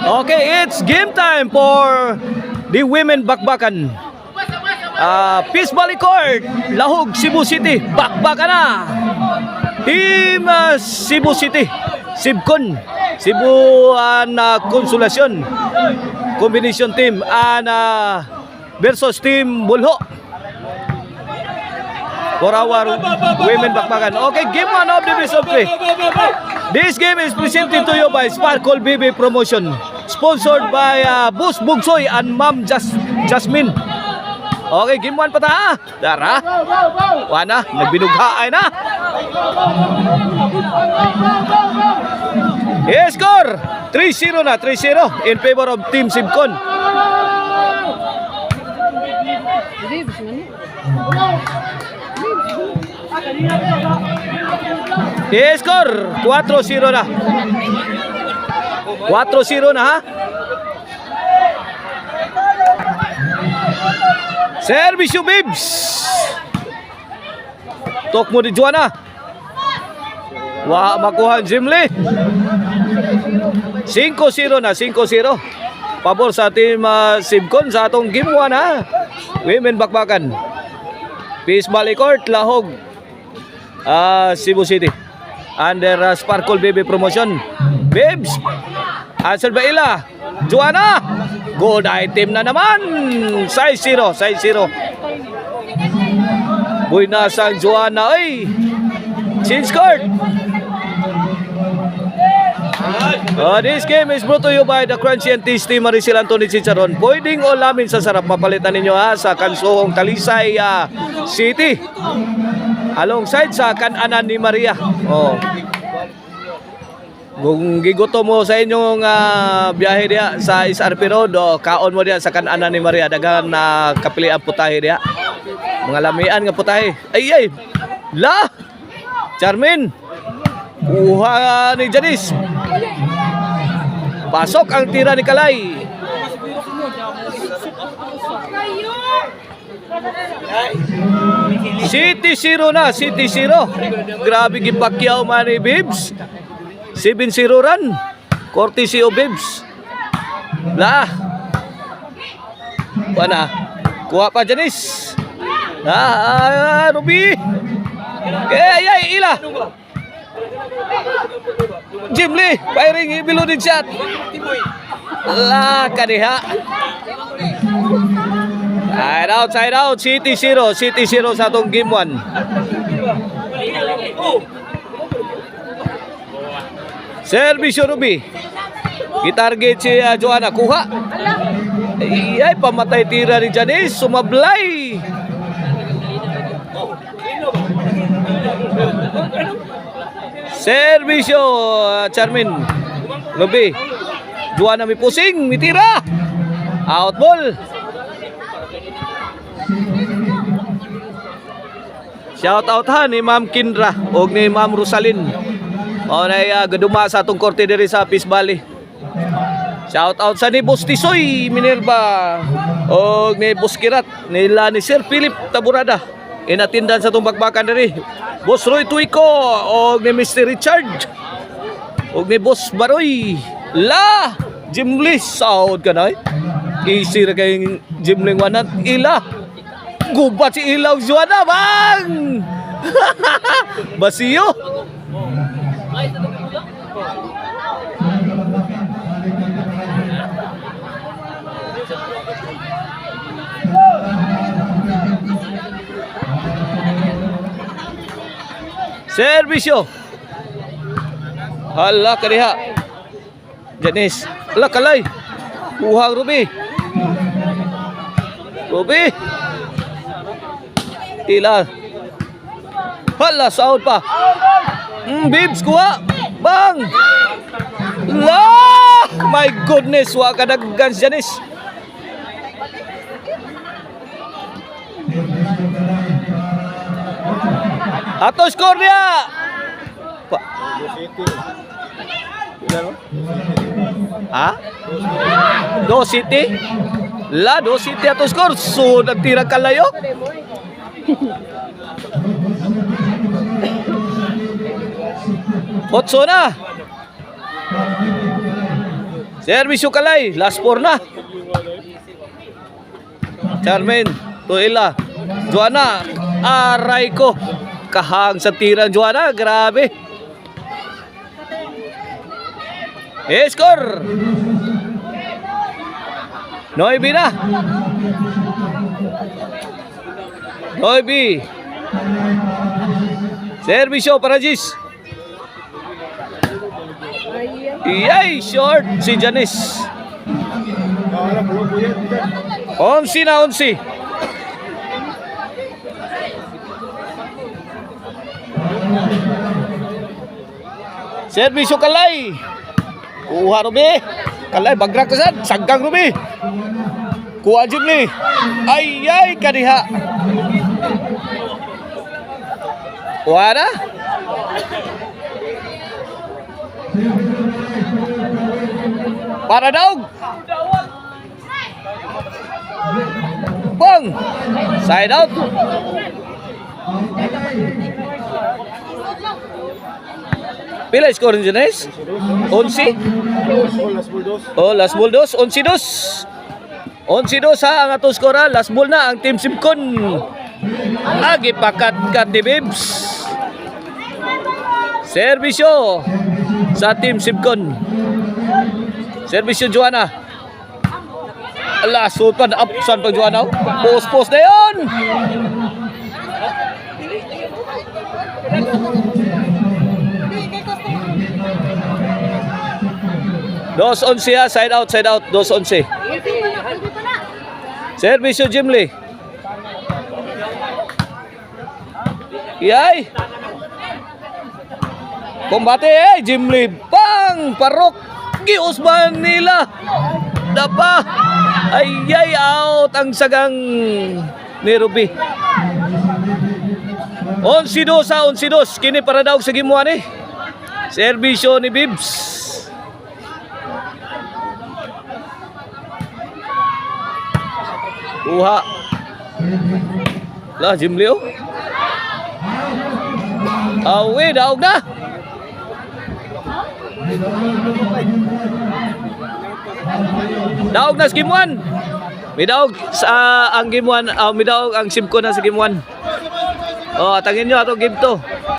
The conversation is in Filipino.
Okay, it's game time for the women bakbakan. Peace Valley Court, Lahog, Cebu City, bakbakan na. Team Cebu City, Sibcon, Cebuan Konsolasyon, combination team, versus Team Bulho for our women bakbakan. Okay, game 1 of the best of 3. This game is presented to you by Sparkle BB Promotion, sponsored by Boss Bugsoy and Ma'am Jasmine. Okay, game 1 pa ta. Dara. Wana, nagbinughaay na. Score 3-0 na, 3-0 in favor of Team Sibcon. Score 4-0 na. 4-0 na ha. Service you, Bibs. Tok mo di Juana. Wa makuha Jimli. 5-0 na, 5-0. Pabor sa Team Sibcon sa atong game 1 ha. Women bakbakan. Peace Valley Court, Lahog, Cebu City. Under Sparkle BB Promotion. Bibs. Ansel Baila. Juana. Good item na naman. 6-0, 6-0. Buy na sang Juana. Ay. Change court. This game is brought to you by the Crunchy and Tasty Maricel Anthony Chicharon. Pwedeng ulamin sa sarap. Mapalitan ninyo ha sa Kansoong Talisay City. Alongside sa Kananan ni Maria. Oh. Kung giguto mo sa inyong biyahe diya sa SRP Road, kaon mo diya sa Kananan ni Maria. Dagan na kapilian putahe diya. Mga lamian nga putahe. Ay! La! Charmin! Kuha ni Janice. Pasok ang tira ni Kalay. City 0 na, City 0. Grabe gipakyaw man ni Bibs. 7-0 run. Courtesy of Bibs. La. Wana. Kuha pa Janice. Ruby. Ay, ila. Jimli, firing below the shot. La kaniha. Side out, City 0 sa atong game 1. Service Ruby. Gitarget si Joanna, kuha. Ay, pamatay tira ni Janice, sumablay. Servisyo Charmin. Ruby. Joanna may pusing, may tira. Out ball. Shout out ha ni Ma'am Kindra o ni Ma'am Rosalyn. O na gaduma sa atong korte diri sa Peace Valley. Shout out sa ni Boss Tisoy Minerva o ni Boss Kirat nila ni Sir Philip Taburada. Inatindan sa itong bakbakan diri. Boss Roy Tuico o ni Mr. Richard o ni Boss Baroy. La! Jimli, sahod ka na eh. Easy na kayong Jimling wanat. Ila! Gubat si Ilaw Juana, bang! Basiyo! Servisyo. Hala kaniha. Janice. Hala kalay. Kuhang Ruby. Ruby. Tila. Hala sahod pa. Bibs kuha. Bang. La! My goodness. Wa kadaggan si Janice. Ato skor dia. Ha? Do City? La, Do City ato skor. So, nagtira kalayo. Otso na. Servisyo Kalay, last 4 na. Charmaine, Tuila, Joanna, aray ko. Kahang sa tirang Joanna, grabe. Score! Noibi na. Noibi. Servisyo para Gis. Iyay, short si Janice. 11 na 11. Servisyo Kalay. Kuha Rubi. Kalay, bagrak ka sad. Saggang Rubi. Kuha Jimli. Ay, kadiha. Kuha na. Para daog. Bang. Side out. Pila score ni Janice? 11? Oh, last ball dos. 11-2. 11-2 ha ang atong skora. Last ball na ang Team Simcon. Agi pakat-kat ni Bibs. Servisyo sa Team Simcon. Servisyo Joanna. Ala, sultan upsan pag Joanna. Post na yun. Dos 11 ha, side out, dos 11. Servisyo Jimli. Yay! Kombate Jimli. Bang! Parok! Giusban nila. Dapa. Ay, out ang sagang ni Ruby. 11-2 sa 11-2. Kini para daw sa gimuan eh. Servisyo ni Bibs. Kuha. Lah, Jimli oh. Awe, daog na. Daog na sa game 1. May daog sa ang game 1. May daog ang Simcon na sa game 1. Oh, atangin nyo ato game 2.